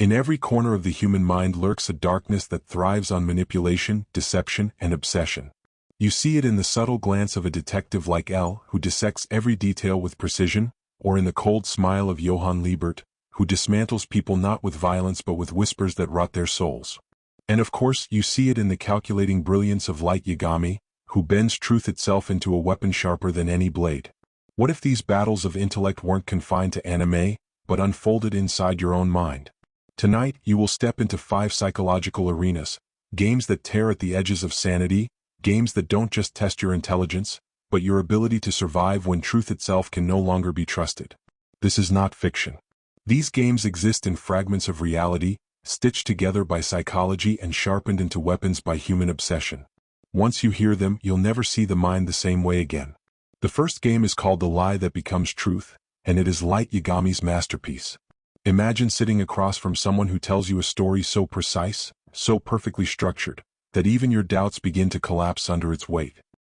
In every corner of the human mind lurks a darkness that thrives on manipulation, deception, and obsession. You see it in the subtle glance of a detective like L, who dissects every detail with precision, or in the cold smile of Johann Liebert, who dismantles people not with violence but with whispers that rot their souls. And of course, you see it in the calculating brilliance of Light Yagami, who bends truth itself into a weapon sharper than any blade. What if these battles of intellect weren't confined to anime, but unfolded inside your own mind? Tonight, you will step into 5 psychological arenas, games that tear at the edges of sanity, games that don't just test your intelligence, but your ability to survive when truth itself can no longer be trusted. This is not fiction. These games exist in fragments of reality, stitched together by psychology and sharpened into weapons by human obsession. Once you hear them, you'll never see the mind the same way again. The first game is called The Lie That Becomes Truth, and it is Light Yagami's masterpiece. Imagine sitting across from someone who tells you a story so precise, so perfectly structured, that even your doubts begin to collapse under its weight.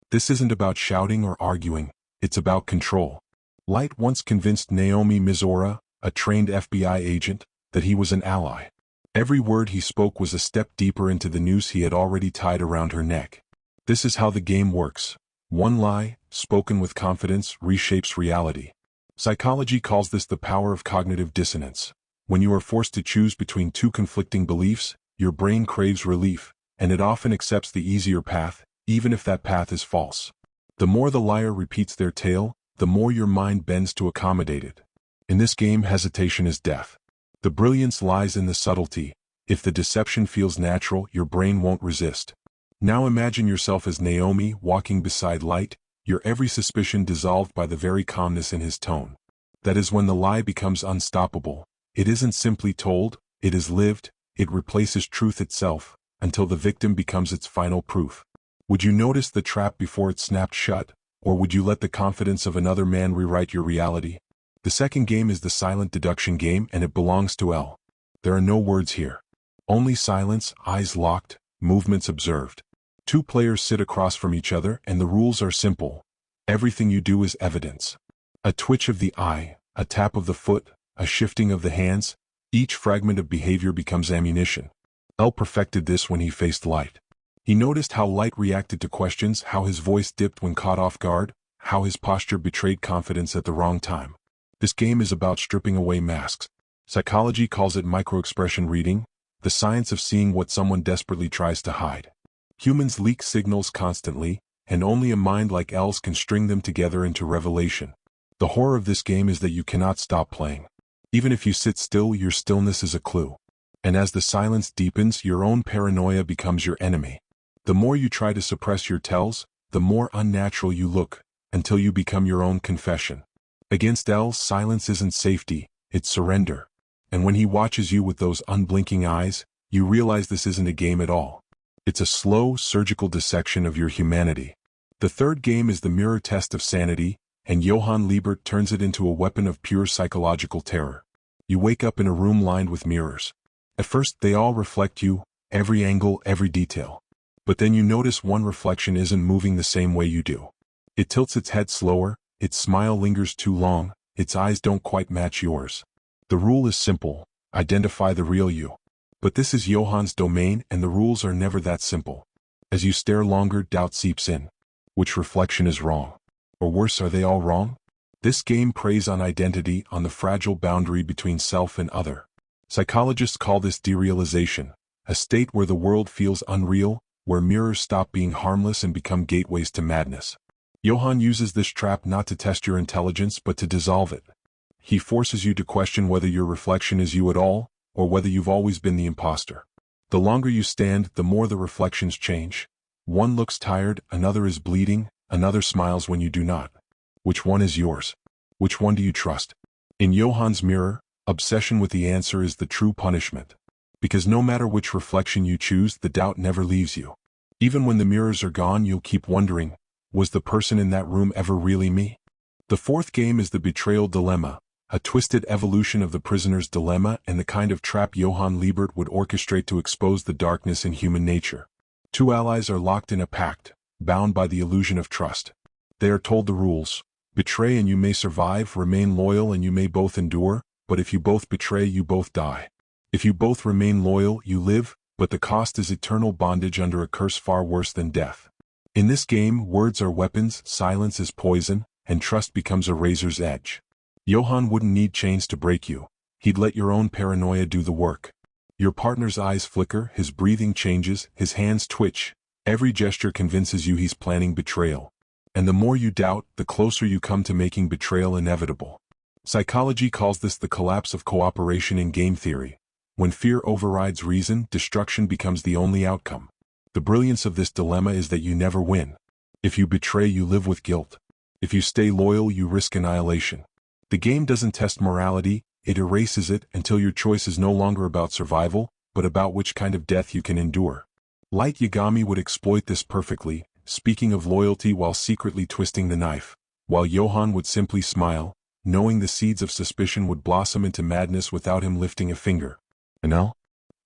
This isn't about shouting or arguing, it's about control. Light once convinced Naomi Mizora, a trained FBI agent, that he was an ally. Every word he spoke was a step deeper into the noose he had already tied around her neck. This is how the game works. One lie, spoken with confidence, reshapes reality. Psychology calls this the power of cognitive dissonance. When you are forced to choose between 2 conflicting beliefs, your brain craves relief, and it often accepts the easier path, even if that path is false. The more the liar repeats their tale, the more your mind bends to accommodate it. In this game, hesitation is death. The brilliance lies in the subtlety. If the deception feels natural, your brain won't resist. Now imagine yourself as Naomi walking beside Light, your every suspicion dissolved by the very calmness in his tone. That is when the lie becomes unstoppable. It isn't simply told, it is lived, it replaces truth itself, until the victim becomes its final proof. Would you notice the trap before it snapped shut, or would you let the confidence of another man rewrite your reality? The second game is the silent deduction game, and it belongs to L. There are no words here. Only silence, eyes locked, movements observed. 2 players sit across from each other, and the rules are simple. Everything you do is evidence. A twitch of the eye, a tap of the foot, a shifting of the hands, each fragment of behavior becomes ammunition. L perfected this when he faced Light. He noticed how Light reacted to questions, how his voice dipped when caught off guard, how his posture betrayed confidence at the wrong time. This game is about stripping away masks. Psychology calls it microexpression reading, the science of seeing what someone desperately tries to hide. Humans leak signals constantly, and only a mind like L's can string them together into revelation. The horror of this game is that you cannot stop playing. Even if you sit still, your stillness is a clue. And as the silence deepens, your own paranoia becomes your enemy. The more you try to suppress your tells, the more unnatural you look, until you become your own confession. Against L, silence isn't safety, it's surrender. And when he watches you with those unblinking eyes, you realize this isn't a game at all. It's a slow, surgical dissection of your humanity. The third game is the mirror test of sanity, and Johann Liebert turns it into a weapon of pure psychological terror. You wake up in a room lined with mirrors. At first, they all reflect you, every angle, every detail. But then you notice one reflection isn't moving the same way you do. It tilts its head slower, its smile lingers too long, its eyes don't quite match yours. The rule is simple: identify the real you. But this is Johann's domain, and the rules are never that simple. As you stare longer, doubt seeps in. Which reflection is wrong? Or worse, are they all wrong? This game preys on identity, on the fragile boundary between self and other. Psychologists call this derealization, a state where the world feels unreal, where mirrors stop being harmless and become gateways to madness. Johann uses this trap not to test your intelligence but to dissolve it. He forces you to question whether your reflection is you at all, or whether you've always been the imposter. The longer you stand, the more the reflections change. One looks tired, another is bleeding, another smiles when you do not. Which one is yours? Which one do you trust? In Johann's mirror, obsession with the answer is the true punishment. Because no matter which reflection you choose, the doubt never leaves you. Even when the mirrors are gone, you'll keep wondering, was the person in that room ever really me? The fourth game is the betrayal dilemma, a twisted evolution of the prisoner's dilemma and the kind of trap Johann Liebert would orchestrate to expose the darkness in human nature. 2 allies are locked in a pact, bound by the illusion of trust. They are told the rules: betray and you may survive, remain loyal and you may both endure, but if you both betray, you both die. If you both remain loyal, you live, but the cost is eternal bondage under a curse far worse than death. In this game, words are weapons, silence is poison, and trust becomes a razor's edge. Johann wouldn't need chains to break you. He'd let your own paranoia do the work. Your partner's eyes flicker, his breathing changes, his hands twitch. Every gesture convinces you he's planning betrayal. And the more you doubt, the closer you come to making betrayal inevitable. Psychology calls this the collapse of cooperation in game theory. When fear overrides reason, destruction becomes the only outcome. The brilliance of this dilemma is that you never win. If you betray, you live with guilt. If you stay loyal, you risk annihilation. The game doesn't test morality, it erases it until your choice is no longer about survival, but about which kind of death you can endure. Light Yagami would exploit this perfectly, speaking of loyalty while secretly twisting the knife, while Johann would simply smile, knowing the seeds of suspicion would blossom into madness without him lifting a finger. Anel?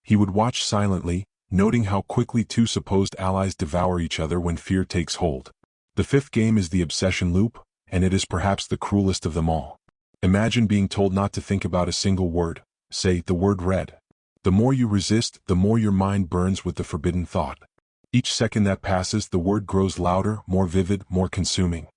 He would watch silently, noting how quickly two supposed allies devour each other when fear takes hold. The fifth game is the obsession loop, and it is perhaps the cruelest of them all. Imagine being told not to think about a single word, say the word red. The more you resist, the more your mind burns with the forbidden thought. Each second that passes, the word grows louder, more vivid, more consuming.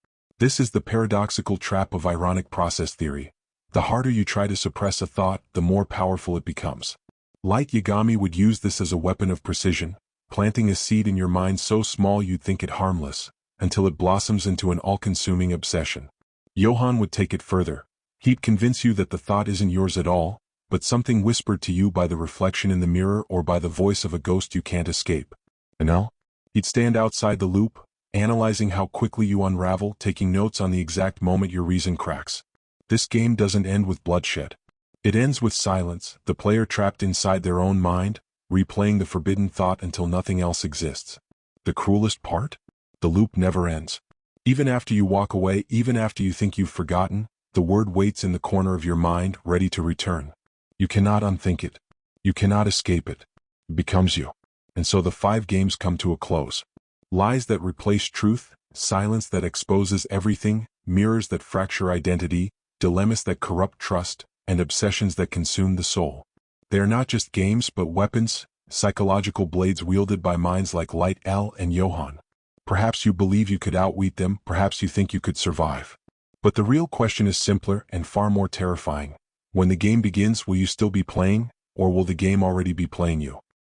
This is the paradoxical trap of ironic process theory. The harder you try to suppress a thought, the more powerful it becomes. Light Yagami would use this as a weapon of precision, planting a seed in your mind so small you'd think it harmless, until it blossoms into an all-consuming obsession. Johann would take it further. He'd convince you that the thought isn't yours at all, but something whispered to you by the reflection in the mirror or by the voice of a ghost you can't escape. Anel? He'd stand outside the loop, analyzing how quickly you unravel, taking notes on the exact moment your reason cracks. This game doesn't end with bloodshed. It ends with silence, the player trapped inside their own mind, replaying the forbidden thought until nothing else exists. The cruelest part? The loop never ends. Even after you walk away, even after you think you've forgotten, the word waits in the corner of your mind, ready to return. You cannot unthink it. You cannot escape it. It becomes you. And so the 5 games come to a close. Lies that replace truth, silence that exposes everything, mirrors that fracture identity, dilemmas that corrupt trust, and obsessions that consume the soul. They are not just games but weapons, psychological blades wielded by minds like Light L and Johann. Perhaps you believe you could outwit them, perhaps you think you could survive. But the real question is simpler and far more terrifying. When the game begins, will you still be playing, or will the game already be playing you?